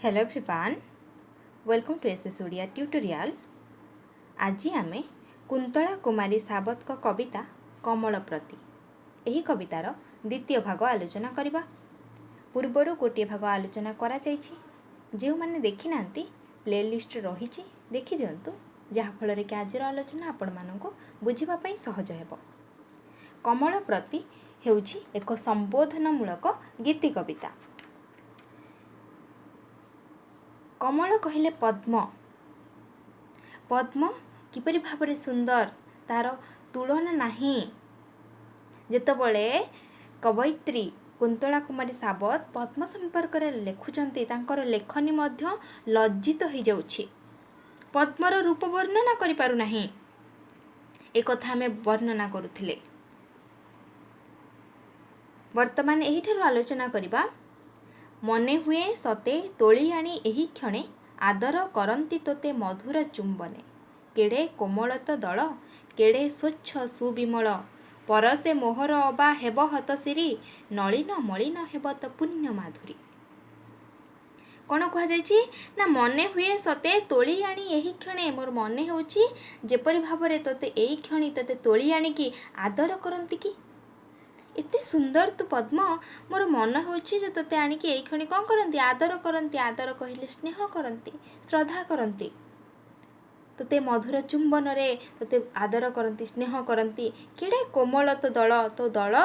Hello everyone, welcome to SS Odia tutorial. आज आमे कुंतला कुमारी सावत को कविता कमल प्रति यही कवितार द्वितीय भाग आलोचना करबा। पूर्वर गोटे भाग आलोचना करा जायछि। जो माने देखि नांती प्लेलिस्ट रही देखि दियंतु, जहा फल कि आज आलोचना आपण मानक बुझिबा पई सहज हेबो। कमल प्रति हेउछि एक संबोधनमूलक गीति कविता। कमल कहले पद्म। पद्म किपरि भाबरे सुंदर, तार तुलना नहीं। जेतबळे कवयित्री कुंतला कुमारी सावत पद्म संपर्क रे लेखुचंती, तांकर लेखनी मध्य लज्जित हो जाउछि। पद्मर रूप वर्णना करि पारु नाही, एक कथा हमें वर्णना करुथिले। वर्तमान एही ठारु आलोचना करिबा। मने हुए सते तोली आनी एही क्षणे, आदर करंती तोते मधुर चुंबने। केड़े कोमल तो दल, केड़े स्वच्छ सुविमल। परसे मोहर अबा हेब हतसिरी, नलिन मलिन हेब तो पुण्य माधुरी। कौन कह जायछि ना, मने हुए सते तोली आनी एही क्षणे, मोर मने होछि जेपरि भाबरे तोते एही क्षणी तोते तोली आनी की आदर करंती की। एते सुंदर तू पद्म, मोर मन होछि जे तोते आनिकी एई खणी कौन करंती, आदर करंती। आदर कहले स्नेह करंती, श्रद्धा करंती। तोते मधुर चुंबन रे तोते आदर करंती, स्नेह करंती। केड़े कोमल तो दल, तो दल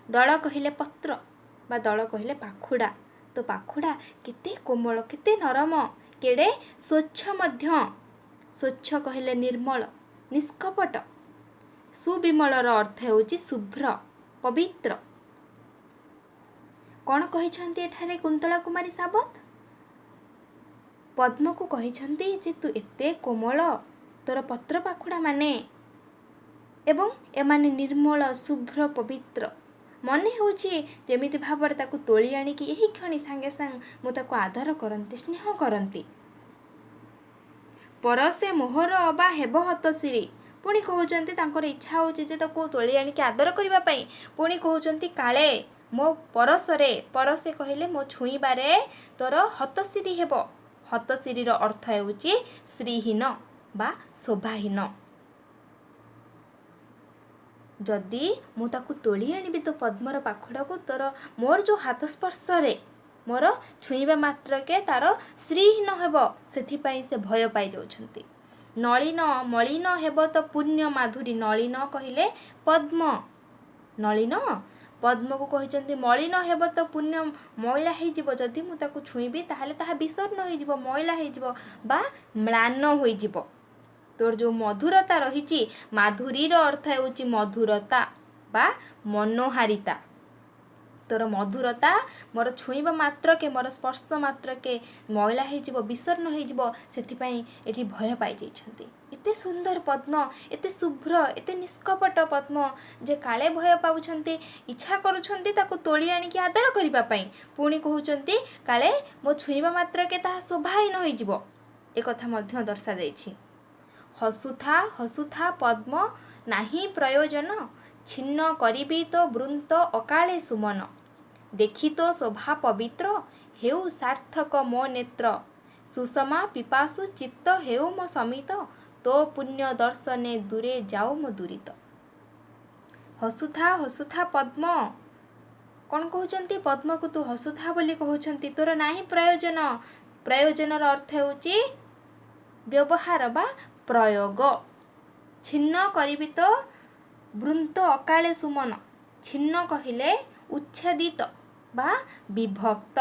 दल कहले पत्र बा दल कहले पाखुड़ा। तो पाखुड़ा केते कोमल, केते नरम। केड़े स्वच्छ मध्य, स्वच्छ कहले निर्मल, निष्कपट। सुविमलर अर्थ होछि शुभ्र, पवित्र। कौन कहिछंती एठारे कुंतला कुमारी सावत? पद्म को कहिछंती जे तू एते कोमल, तोर पत्र पाखुड़ा माने एवं एमाने निर्मल, शुभ्र, पवित्र। मने होछि जेमिति भाबरे ताकू तोली आनिकी एही क्षणी सांगे सांग मु ताकू आदर करंती, स्नेह करंती। परसे मोहर अबा हेब हतसिरी। पुणी कहउचंती तांकर इच्छा होछि जे ताकू तोली आनिकी आदर करिबा पई। पुणी कहउचंती काले मो परसरे, परसे कहले मो छुईबारे तोर हतसिरी हेबो। हतसिरीर अर्थ हेउछि श्रीहीन बा शोभाहीन। जदि मु ताकू तोली आनिबि तो पद्मर पाखुड़ा को, तोर मोर जो हाथ स्पर्श रे मोर छुईबा मात्र के तार श्रीहीन हेबो, सेथि पई से भय पाई जाउछंती। नलिन मलिन हेब तो पुण्य माधुरी। नलिन कहले पद्म, नलिन पद्म को कहिचंती मलिन हेब तो पुण्य मैला हो जिवो। जदि मु ताकू छुईबी ताहाले ताहा विसर्ण हो जिवो, मैला हो जिवो बा म्लान हो जिवो। तोर जो मधुरता रहिछि, माधुरीर अर्थ हेउछि मधुरता बा मनोहारिता। तोर मधुरता मोर छुईबा मात्र के, मोर स्पर्श मात्र के मैला हो जिवो, विसर्ण हो जिवो, सेथि पई एठी भय पाई जाइछंती। एते सुंदर पद्म, एते शुभ्र, एते निष्कपट पद्म जे काले भय पाउछंती, इच्छा करूछंती ताकू तोली आनिकी आदर करिबा पई। पुणी कहउछंती काले मो छुईबा मात्र के ताहा शोभाहीन हो जिवो। ए कथा मध्य दर्शा जाइछि। हसुथा हसुथा पद्म नाही प्रयोजन, छिन्न करिबी तो वृंत अकाले सुमन। देखी तो शोभा पवित्र, हेउ सार्थक मो नेत्र। सुषमा पिपासु चित्त हेउ मो समित, तो पुण्य दर्शने दूरे जाऊ मो दूरित। हसुथा हसुथा पद्म, कौन कहउचंती पद्म को तू हसुथा बोली कहउचंती, तोर नाही प्रयोजन। प्रयोजनर अर्थ हेउछि व्यवहार बा प्रयोग। छिन्न करिबी तो वृंत अकाले सुमन। छिन्न कहिले उच्छेदित बा विभक्त।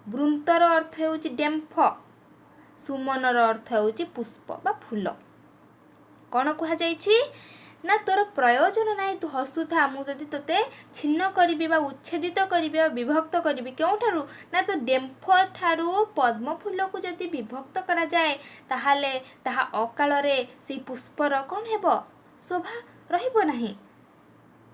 वृंतर अर्थ हेउछि डेम्फ, सुमनर अर्थ हेउछि पुष्प बा फूल। कौन कहा जाइछि ना, तोर प्रयोजन नाही, तू हसुथा। मु जदि तोते छिन्न करिबी बा उच्छेदित करिबी बा विभक्त करिबी केउठारु ना, तो डेम्फ ठारु पद्म फूल को जदि विभक्त करा जाए ताहाले ताहा अकाल रे सेई पुष्पर कौन हेबो, शोभा रहिबो नाही।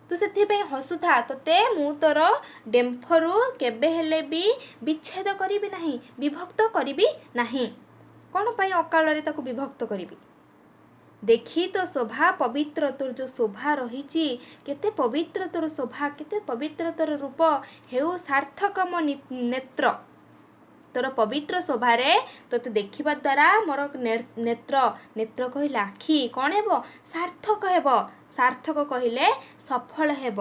तू सेथि पई हसुथा, तोते मु तोर डेम्फरु केबे हेले भी विच्छेद करिबी नाही, विभक्त करिबी नाही। कौन पई अकाल रे ताकू विभक्त करिबी। देखी तो शोभा पवित्र, तोर जो शोभा रहिछि केते पवित्र तोर शोभा, केते पवित्र तोर रूप। हेउ सार्थक मो नेत्र, तोर पवित्र शोभारे तोते देखा द्वारा मोर नेत्र नेत्र कहले आखि कौन हेब सार्थक हेब सार्थक कहले सफल हेब।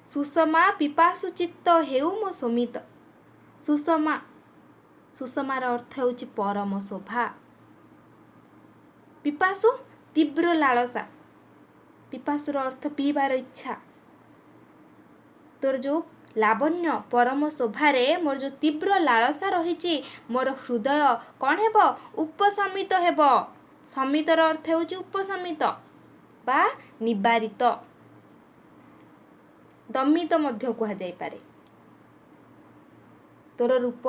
सुषमा पिपासु चित्त हेउ मो सोमित। सुषमा सुषमार अर्थ ହେଉଛି परम शोभा। पिपासु तीव्र लालसा पिपासुर अर्थ पीबार इच्छा। तोर जो लावण्य परम शोभारे मोर जो तीव्र लालसा रही मोर हृदय कौन हेब उपशमित हेब। समितर अर्थ ହେଉଛି उपशमित बा निवारित दमित मध्य कह जाई पारे। तोर रूप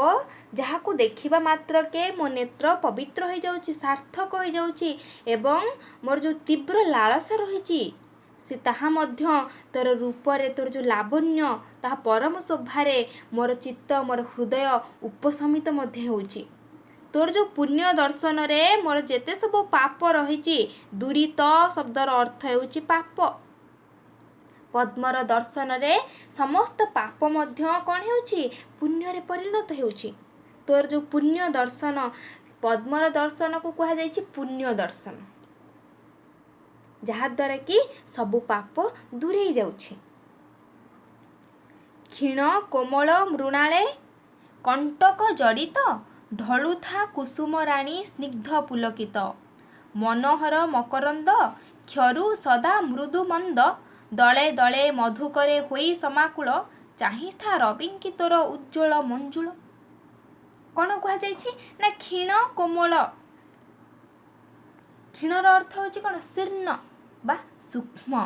जहाँ को देखिबा मात्र के मो नेत्र पवित्र हो जाउची सार्थक हो जाउची एवं मोर जो तीव्र लालसा रही से ताहा मध्य तोर रूपरे तोर जो लावण्य ताहा परम शोभारे मोर चित्त मोर हृदय उपशमित मध्य होउची। तोर जो पुण्य दर्शन रे मोर जेते सब पाप रही दूरित शब्दर अर्थ होउची पाप। पद्मर दर्शन रे समस्त पाप मध्य कौन होउची पुण्य रे परिणत होउची। तोर जो पुण्य दर्शन पद्मर दर्शन को कहा जाइछि पुण्य दर्शन जहा द्वारा कि सबु पाप दूरे जाउछि। क्षीण कोमल मृणाले कंटक जड़ित ढलुथा कुसुम राणी स्निग्ध पुलकित मनोहर मकरंद क्षरु सदा मृदु मंद दले दले मधुकरे होई समाकुल चाही था रविंकी तोर उज्ज्वल मंजुल। कौन कह ना क्षीण कोमल क्षीणर अर्थ होची कौन शीर्ण बा सूक्ष्म।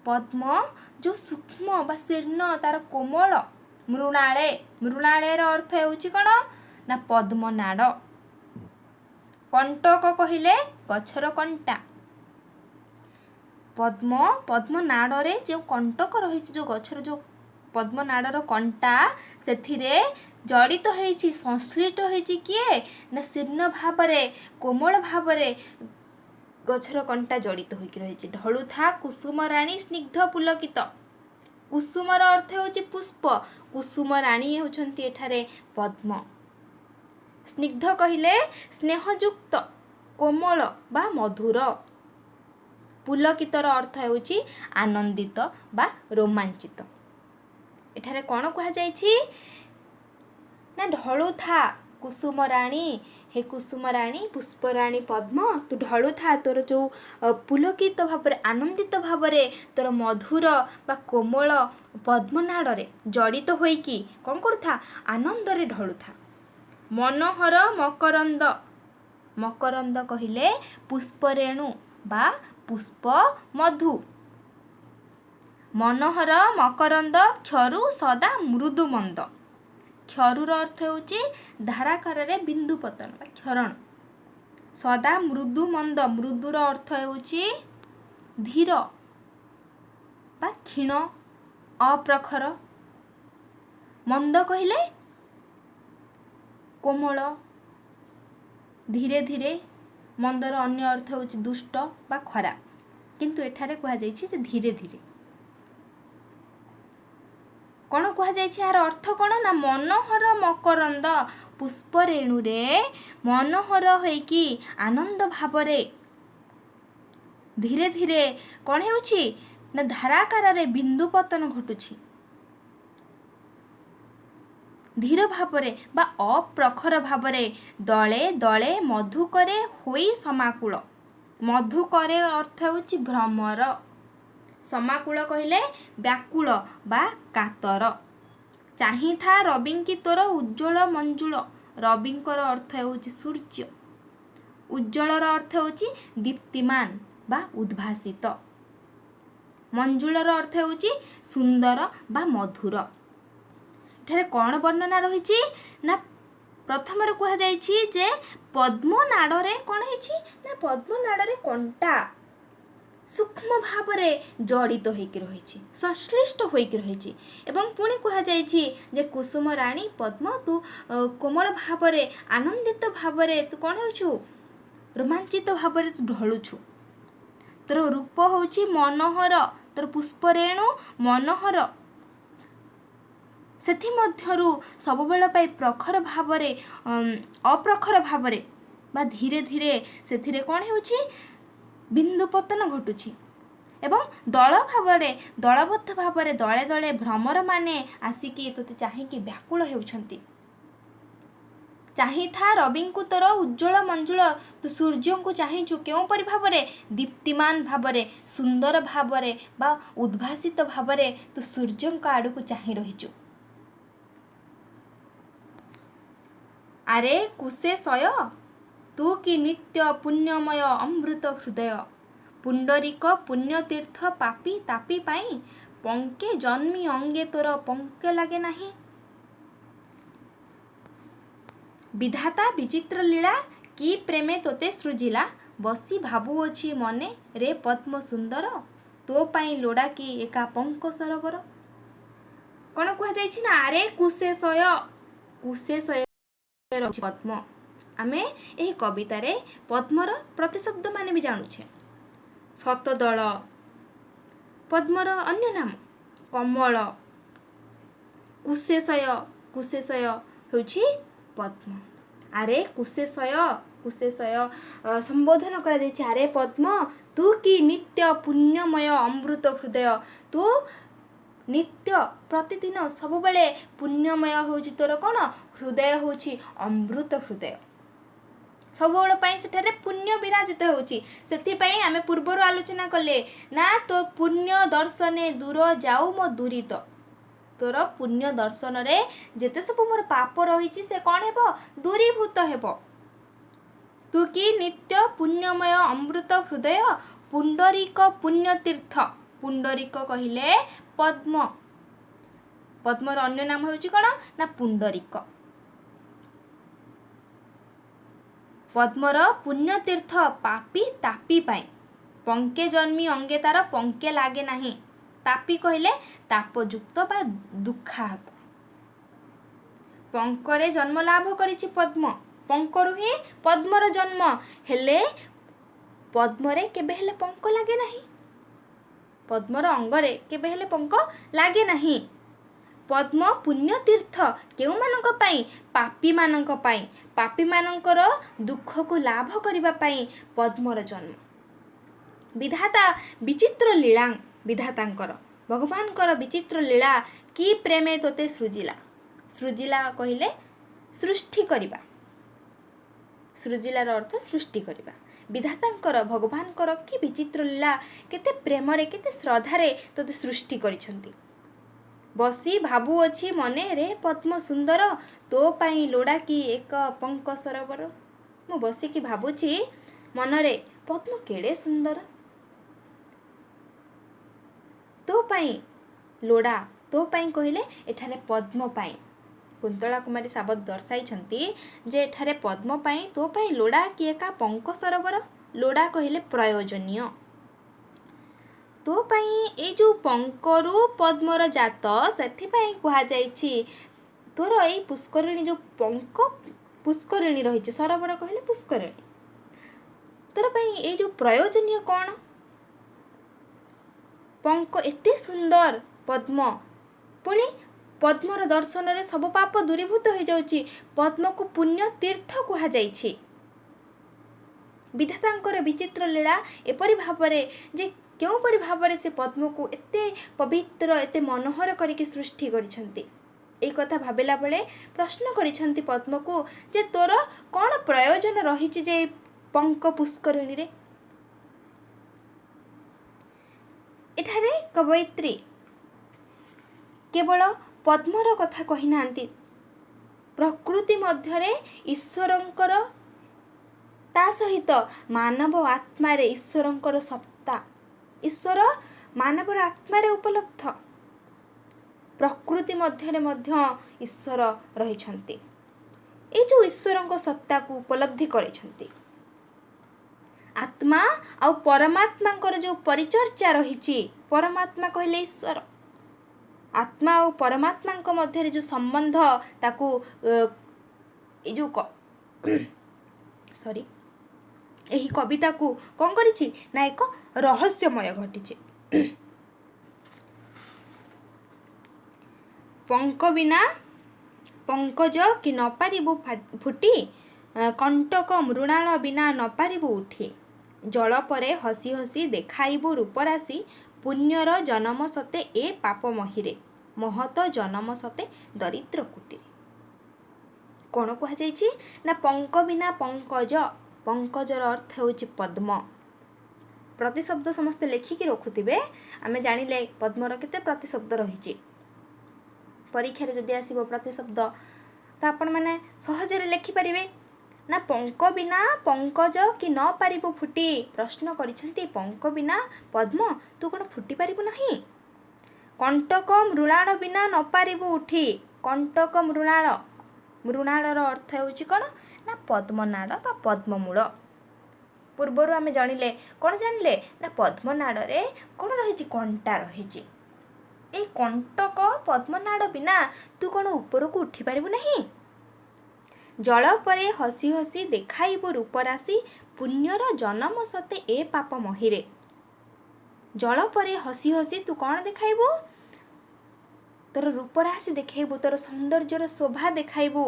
पद्म जो सूक्ष्म बा शीर्ण तार कोमल। मृणाले मृणालेर अर्थ होची कौन ना पद्मनाड़। कंटक कहले गछर कंटा। पद्म पद्मनाड़े जो कंटक रही जो गछर जो पद्मनाड़र कंटा से जड़ित होइछि संश्लिष्ट होइछि किए ना शीर्ण भावरे कोमल भावरे गछर कंटा जड़ित होइकि रहिछि। ढलुथा कुसुम राणी स्निग्ध पुलकित। कुसुमर अर्थ होछि पुष्प। कुसुम राणी होछन्ति एठारे पद्म। स्निग्ध कहिले स्नेहयुक्त कोमल बा मधुर। पुलकितर अर्थ होछि आनंदित बा रोमांचित। एठारे कौन कह जाइछि ना ढलुथा कुसुम राणी। हे कुसुम राणी पुष्पराणी पद्म तू ढलुथा तोर जो पुलकित भाव आनंदित भाव तोर मधुर बा कोमल पद्मनाड़े जड़ित होइकी कौन करुथा आनंदरे ढलुथा। मनोहर मकरंद मकरंद कहिले पुष्परेणु बा पुष्प मधु। मनोहर मकरंद क्षरु सदा मृदु मंद। क्षरुर अर्थ होची धाराकार रे बिंदु पतन बा क्षरण। सदा मृदु मंद मृदुर अर्थ होची धीर बा क्षीण अप्रखर। मंद कहिले कोमल धीरे धीरे। मंदर अन्य अर्थ होची दुष्ट बा खराब किंतु एठारे कहा जाइछि से धीरे धीरे। कौन कह जाइछि यार अर्थ कौन ना मनोहर मकरंद पुष्परेणु रे मनोहर होइकी आनंद भावरे धीरे धीरे कौन होउछि ना धाराकार रे बिंदु पतन घटुछि। धीर भावरे बा अप्रखर भावरे दले दले मधुकरे होई समाकुल। मधुकरे अर्थ होछि भ्रमर। समाकुल कहले व्याकुल बा कातर। चाही था रविंकी तोर उज्ज्वल मंजुल। रविंकर अर्थ होछि सूर्य। उज्ज्वलर अर्थ होछि दीप्तिमान बा उद्भासित। मंजुलर अर्थ होछि सुंदर बा मधुर। एठारे कौन वर्णना रही ना प्रथम कह जाइछि जे पद्मनाड़े कौन है ना पद्मनाड़े कंटा सूक्ष्म भाव जड़ित होइकि रही संश्लिष्ट होइकि रही। एवं पुणी कह जाइछि जे कुसुम राणी पद्म तू कोमल भाव आनंदित भाव तू कौन होछु रोमांचित भाव तू ढलुछु। तोर रूप होछि मनोहर तोर पुष्परेणु मनोहर ସେଥିମଧ୍ୟରୁ ସବୁବେଳ ପାଇଁ ପ୍ରଖର ଭାବରେ ଅପ୍ରଖର ଭାବରେ ବା ଧୀରେ ଧୀରେ ସେଥିରେ କ'ଣ ହେଉଛି ବିନ୍ଦୁ ପତନ ଘଟୁଛି ଏବଂ ଦଳବଦ୍ଧ ଭାବରେ ଦଳେ ଦଳେ ଭ୍ରମରମାନେ ଆସିକି ତୋତେ ଚାହିଁକି ବ୍ୟାକୁଳ ହେଉଛନ୍ତି। ଚାହିଁଥା ରବିଙ୍କୁ ତୋର ଉଜ୍ଜଳ ମଞ୍ଜୁଳ, ତୁ ସୂର୍ଯ୍ୟଙ୍କୁ ଚାହିଁଛୁ କେଉଁପରି ଭାବରେ ଦୀପ୍ତିମାନ ଭାବରେ ସୁନ୍ଦର ଭାବରେ ବା ଉଦ୍ଭାସିତ ଭାବରେ ତୁ ସୂର୍ଯ୍ୟଙ୍କ ଆଡ଼କୁ ଚାହିଁ ରହିଛୁ। ଆରେ କୁଶେଶୟ ତୁ କି ନିତ୍ୟ ପୁଣ୍ୟମୟ ଅମୃତ ହୃଦୟ, ପୁଣ୍ଡରୀକ ପୁଣ୍ୟତୀର୍ଥ ପାପି ତାପି ପାଇଁ ପଙ୍କେ ଜନ୍ମି ଅଙ୍ଗେ ତୋର ପଙ୍କ ଲାଗେ ନାହିଁ। ବିଧାତା ବିଚିତ୍ର ଲୀଳା କି ପ୍ରେମେ ତୋତେ ସୃଜିଲା, ବସି ଭାବୁଅଛି ମନେ ରେ ପଦ୍ମ ସୁନ୍ଦର, ତୋ ପାଇଁ ଲୋଡ଼ା କି ଏକା ପଙ୍କ ସରୋବର। କ'ଣ କୁହାଯାଇଛି ନା ଆରେ କୁଶେଶୟ ପଦ୍ମ। ଆମେ ଏହି କବିତାରେ ପଦ୍ମର ପ୍ରତିଶବ୍ଦ ମାନେ ବି ଜାଣୁଛେ। ଶତଦଳ ପଦ୍ମର ଅନ୍ୟ ନାମ, କମଳ, କୁଶେଶୟ ହେଉଛି ପଦ୍ମ। ଆରେ କୁଶେଶୟ ସମ୍ବୋଧନ କରାଯାଇଛି। ଆରେ ପଦ୍ମ ତୁ କି ନିତ୍ୟ ପୁଣ୍ୟମୟ ଅମୃତ ହୃଦୟ, ତୁ ନିତ୍ୟ ପ୍ରତିଦିନ ସବୁବେଳେ ପୁଣ୍ୟମୟ ହେଉଛି ତୋର କ'ଣ ହୃଦୟ ହେଉଛି ଅମୃତ ହୃଦୟ। ସବୁବେଳ ପାଇଁ ସେଠାରେ ପୁଣ୍ୟ ବିରାଜିତ ହେଉଛି। ସେଥିପାଇଁ ଆମେ ପୂର୍ବରୁ ଆଲୋଚନା କଲେ ନା ତୋ ପୁଣ୍ୟ ଦର୍ଶନେ ଦୂର ଯାଉ ମୋ ଦୂରିତ। ତୋର ପୁଣ୍ୟ ଦର୍ଶନରେ ଯେତେ ସବୁ ମୋର ପାପ ରହିଛି ସେ କ'ଣ ହେବ ଦୂରୀଭୂତ ହେବ। ତୁ କି ନିତ୍ୟ ପୁଣ୍ୟମୟ ଅମୃତ ହୃଦୟ, ପୁଣ୍ଡରୀକ ପୁଣ୍ୟତୀର୍ଥ। ପୁଣ୍ଡରୀକ କହିଲେ ପଦ୍ମ। ପଦ୍ମର ଅନ୍ୟ ନାମ ହେଉଛି କ'ଣ ନା ପୁଣ୍ଡରୀକ। ପଦ୍ମର ପୁଣ୍ୟତୀର୍ଥ ପାପି ତାପି ପାଇଁ, ପଙ୍କେ ଜନ୍ମି ଅଙ୍ଗେ ତାର ପଙ୍କେ ଲାଗେ ନାହିଁ। ତାପି କହିଲେ ତାପଯୁକ୍ତ ବା ଦୁଃଖାହତ। ପଙ୍କରେ ଜନ୍ମ ଲାଭ କରିଛି ପଦ୍ମ, ପଙ୍କରୁ ହିଁ ପଦ୍ମର ଜନ୍ମ, ହେଲେ ପଦ୍ମରେ କେବେ ହେଲେ ପଙ୍କ ଲାଗେ ନାହିଁ। ପଦ୍ମର ଅଙ୍ଗରେ କେବେ ହେଲେ ପଙ୍କ ଲାଗେ ନାହିଁ। ପଦ୍ମ ପୁଣ୍ୟତୀର୍ଥ କେଉଁମାନଙ୍କ ପାଇଁ? ପାପୀମାନଙ୍କ ପାଇଁ। ପାପୀମାନଙ୍କର ଦୁଃଖକୁ ଲାଭ କରିବା ପାଇଁ ପଦ୍ମର ଜନ୍ମ। ବିଧାତା ବିଚିତ୍ର ଲୀଳା, ବିଧାତାଙ୍କର ଭଗବାନଙ୍କର ବିଚିତ୍ର ଲୀଳା କି ପ୍ରେମେ ତୋତେ ସୃଜିଲା। ସୃଜିଲା କହିଲେ ସୃଷ୍ଟି କରିବା। ସୃଜିଲାର ଅର୍ଥ ସୃଷ୍ଟି କରିବା। ବିଧାତାଙ୍କର ଭଗବାନଙ୍କର କି ବିଚିତ୍ର ଲୀଳା, କେତେ ପ୍ରେମରେ କେତେ ଶ୍ରଦ୍ଧାରେ ତୋତେ ସୃଷ୍ଟି କରିଛନ୍ତି। ବସି ଭାବୁଅଛି ମନେ ରେ ପଦ୍ମ ସୁନ୍ଦର, ତୋ ପାଇଁ ଲୋଡ଼ା କି ଏକ ପଙ୍କ ସରୋବର। ମୁଁ ବସିକି ଭାବୁଛି ମନରେ ପଦ୍ମ କେଡ଼େ ସୁନ୍ଦର, ତୋ ପାଇଁ ଲୋଡ଼ା। ତୋ ପାଇଁ କହିଲେ ଏଠାରେ ପଦ୍ମ ପାଇଁ। କୁନ୍ତଳା କୁମାରୀ ସାବତ ଦର୍ଶାଇଛନ୍ତି ଯେ ଏଠାରେ ପଦ୍ମ ପାଇଁ, ତୋ ପାଇଁ ଲୋଡ଼ା କି ଏକା ପଙ୍କ ସରୋବର। ଲୋଡ଼ା କହିଲେ ପ୍ରୟୋଜନୀୟ। ତୋ ପାଇଁ ଏଇ ଯେଉଁ ପଙ୍କରୁ ପଦ୍ମର ଜାତ, ସେଥିପାଇଁ କୁହାଯାଇଛି ତୋର ଏଇ ପୁଷ୍କରିଣୀ ଯେଉଁ ପଙ୍କ ପୁଷ୍କରିଣୀ ରହିଛି, ସରୋବର କହିଲେ ପୁଷ୍କରିଣୀ, ତୋର ପାଇଁ ଏଇ ଯେଉଁ ପ୍ରୟୋଜନୀୟ କ'ଣ? ପଙ୍କ ଏତେ ସୁନ୍ଦର ପଦ୍ମ, ପୁଣି ପଦ୍ମର ଦର୍ଶନରେ ସବୁ ପାପ ଦୂରୀଭୂତ ହୋଇଯାଉଛି। ପଦ୍ମକୁ ପୁଣ୍ୟ ତୀର୍ଥ କୁହାଯାଇଛି। ବିଧାତାଙ୍କର ବିଚିତ୍ର ଲୀଳା ଏପରି ଭାବରେ ଯେ କେଉଁପରି ଭାବରେ ସେ ପଦ୍ମକୁ ଏତେ ପବିତ୍ର ଏତେ ମନୋହର କରିକି ସୃଷ୍ଟି କରିଛନ୍ତି। এই କଥା ଭାବିଲା ବେଳେ ପ୍ରଶ୍ନ କରିଛନ୍ତି ପଦ୍ମକୁ ଯେ ତୋର କ'ଣ ପ୍ରୟୋଜନ ରହିଛି ଯେ ପଙ୍କ ପୁଷ୍କରିଣୀରେ। ଏଠାରେ କବୟିତ୍ରୀ କେବଳ ପଦ୍ମର କଥା କହିନାହାନ୍ତି, ପ୍ରକୃତି ମଧ୍ୟରେ ଈଶ୍ୱରଙ୍କର, ତା ସହିତ ମାନବ ଆତ୍ମାରେ ଈଶ୍ୱରଙ୍କର ସତ୍ତା। ଈଶ୍ୱର ମାନବର ଆତ୍ମାରେ ଉପଲବ୍ଧ। ପ୍ରକୃତି ମଧ୍ୟରେ ମଧ୍ୟ ଈଶ୍ୱର ରହିଛନ୍ତି। এই ଯେଉଁ ଈଶ୍ୱରଙ୍କ ସତ୍ତାକୁ ଉପଲବ୍ଧି କରିଛନ୍ତି। ଆତ୍ମା ଆଉ ପରମାତ୍ମାଙ୍କର ଯେଉଁ ପରିଚର୍ଚ୍ଚା ରହିଛି, ପରମାତ୍ମା କହିଲେ ଈଶ୍ୱର, ଆତ୍ମା ଆଉ ପରମାତ୍ମାଙ୍କ ମଧ୍ୟରେ ଯେଉଁ ସମ୍ବନ୍ଧ, ତାକୁ ଏ ଯେଉଁ ଏହି କବିତାକୁ କ'ଣ କରିଛି ନା ଏକ ରହସ୍ୟମୟ ଘଟିଛି। ପଙ୍କ ବିନା ପଙ୍କଜ କି ନ ପାରିବୁ ଫୁଟି, କଣ୍ଟକ ମୃଣାଳ ବିନା ନ ପାରିବୁ ଉଠି। ଜଳ ପରେ ହସି ହସି ଦେଖାଇବୁ ରୂପରାଶି, ପୁଣ୍ୟର ଜନମ ସତେ ଏ ପାପ ମହିରେ, ମହତ ଜନମ ସତେ ଦରିଦ୍ର କୁଟିରେ। କ'ଣ କୁହାଯାଇଛି ନା ପଙ୍କ ବିନା ପଙ୍କଜ, ପଙ୍କଜର ଅର୍ଥ ହେଉଛି ପଦ୍ମ। ପ୍ରତିଶବ୍ଦ ସମସ୍ତେ ଲେଖିକି ରଖୁଥିବେ। ଆମେ ଜାଣିଲେ ପଦ୍ମର କେତେ ପ୍ରତିଶବ୍ଦ ରହିଛି। ପରୀକ୍ଷାରେ ଯଦି ଆସିବ ପ୍ରତିଶବ୍ଦ ତ ଆପଣମାନେ ସହଜରେ ଲେଖିପାରିବେ। ନା ପଙ୍କ ବିନା ପଙ୍କଜ କି ନ ପାରିବୁ ଫୁଟି, ପ୍ରଶ୍ନ କରିଛନ୍ତି ପଙ୍କ ବିନା ପଦ୍ମ ତୁ କ'ଣ ଫୁଟି ପାରିବୁ ନାହିଁ? କଣ୍ଟକ ମୃଣାଳ ବିନା ନ ପାରିବୁ ଉଠି। କଣ୍ଟକ ମୃଣାଳ, ମୃଣାଳର ଅର୍ଥ ହେଉଛି କ'ଣ ନା ପଦ୍ମନାଡ଼ ବା ପଦ୍ମମୂଳ। ପୂର୍ବରୁ ଆମେ ଜାଣିଲେ କ'ଣ ଜାଣିଲେ ନା ପଦ୍ମନାଡ଼ରେ କ'ଣ ରହିଛି? କଣ୍ଟା ରହିଛି। ଏଇ କଣ୍ଟକ ପଦ୍ମନାଡ଼ ବିନା ତୁ କ'ଣ ଉପରକୁ ଉଠିପାରିବୁ ନାହିଁ? ଜଳ ପରେ ହସି ହସି ଦେଖାଇବୁ ରୂପରାଶି, ପୁଣ୍ୟର ଜନମ ସତେ ଏ ପାପ ମହିରେ। ଜଳ ପରେ ହସି ହସି ତୁ କ'ଣ ଦେଖାଇବୁ? ତୋର ରୂପରାଶି ଦେଖାଇବୁ, ତୋର ସୌନ୍ଦର୍ଯ୍ୟର ଶୋଭା ଦେଖାଇବୁ।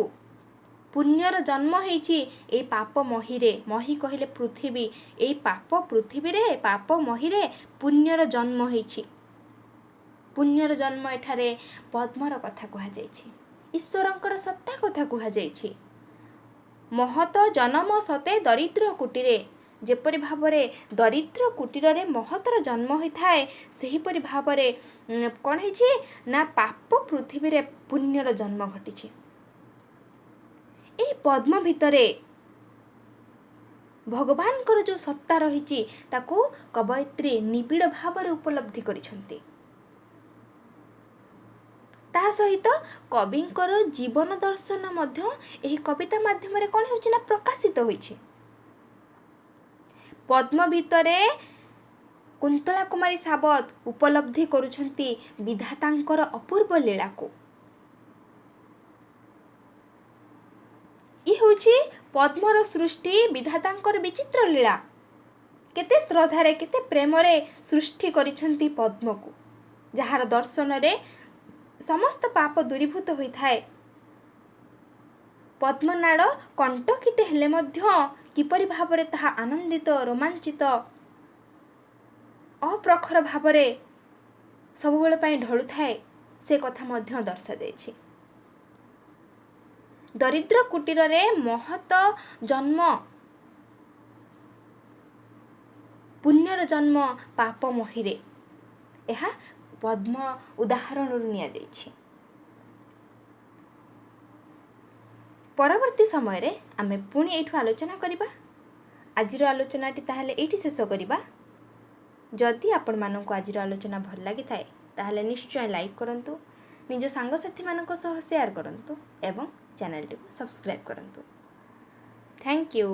ପୁଣ୍ୟର ଜନ୍ମ ହେଇଛି ଏଇ ପାପ ମହିରେ। ମହି କହିଲେ ପୃଥିବୀ। ଏଇ ପାପ ପୃଥିବୀରେ, ପାପ ମହିରେ ପୁଣ୍ୟର ଜନ୍ମ ହେଇଛି। ପୁଣ୍ୟର ଜନ୍ମ ଏଠାରେ ପଦ୍ମର କଥା କୁହାଯାଇଛି। ଈଶ୍ୱରଙ୍କର ସତ୍ତା କଥା କୁହାଯାଇଛି। ମହତ ଜନମ ସତେ ଦରିଦ୍ର କୁଟିରେ। ଯେପରି ଭାବରେ ଦରିଦ୍ର କୁଟୀରରେ ମହତର ଜନ୍ମ ହୋଇଥାଏ, ସେହିପରି ଭାବରେ କ'ଣ ହେଇଛି ନା ପାପ ପୃଥିବୀରେ ପୁଣ୍ୟର ଜନ୍ମ ଘଟିଛି। ଏହି ପଦ୍ମ ଭିତରେ ଭଗବାନଙ୍କର ଯେଉଁ ସତ୍ତା ରହିଛି ତାକୁ କବୟିତ୍ରୀ ନିବିଡ଼ ଭାବରେ ଉପଲବ୍ଧି କରିଛନ୍ତି। ତାହା ସହିତ କବିଙ୍କର ଜୀବନ ଦର୍ଶନ ମଧ୍ୟ ଏହି କବିତା ମାଧ୍ୟମରେ କ'ଣ ହେଉଛି ନା ପ୍ରକାଶିତ ହୋଇଛି। ପଦ୍ମ ଭିତରେ କୁନ୍ତଳା କୁମାରୀ ସାବତ ଉପଲବ୍ଧି କରୁଛନ୍ତି ବିଧାତାଙ୍କର ଅପୂର୍ବ ଲୀଳାକୁ। ଇ ହେଉଛି ପଦ୍ମର ସୃଷ୍ଟି, ବିଧାତାଙ୍କର ବିଚିତ୍ର ଲୀଳା। କେତେ ଶ୍ରଦ୍ଧାରେ, କେତେ ପ୍ରେମରେ ସୃଷ୍ଟି କରିଛନ୍ତି ପଦ୍ମକୁ, ଯାହାର ଦର୍ଶନରେ ସମସ୍ତ ପାପ ଦୂରୀଭୂତ ହୋଇଥାଏ। ପଦ୍ମନାଡ଼ କଣ୍ଟକିତ ହେଲେ ମଧ୍ୟ କିପରି ଭାବରେ ତାହା ଆନନ୍ଦିତ, ରୋମାଞ୍ଚିତ, ଅପ୍ରଖର ଭାବରେ ସବୁବେଳେ ପାଇଁ ଢଳୁଥାଏ, ସେ କଥା ମଧ୍ୟ ଦର୍ଶାଯାଇଛି। ଦରିଦ୍ର କୁଟୀରରେ ମହତ ଜନ୍ମ, ପୁଣ୍ୟର ଜନ୍ମ ପାପ ମହିରେ, ଏହା ପଦ୍ମ ଉଦାହରଣରୁ ନିଆଯାଇଛି। ପରବର୍ତ୍ତୀ ସମୟରେ ଆମେ ପୁଣି ଏଇଠୁ ଆଲୋଚନା କରିବା। ଆଜିର ଆଲୋଚନାଟି ତାହେଲେ ଏଇଠି ଶେଷ କରିବା। ଯଦି ଆପଣମାନଙ୍କୁ ଆଜିର ଆଲୋଚନା ଭଲ ଲାଗିଥାଏ ତାହେଲେ ନିଶ୍ଚୟ ଲାଇକ୍ କରନ୍ତୁ, ନିଜ ସାଙ୍ଗସାଥିମାନଙ୍କ ସହ ସେୟାର କରନ୍ତୁ ଏବଂ ଚ୍ୟାନେଲଟିକୁ ସବସ୍କ୍ରାଇବ୍ କରନ୍ତୁ। Thank you.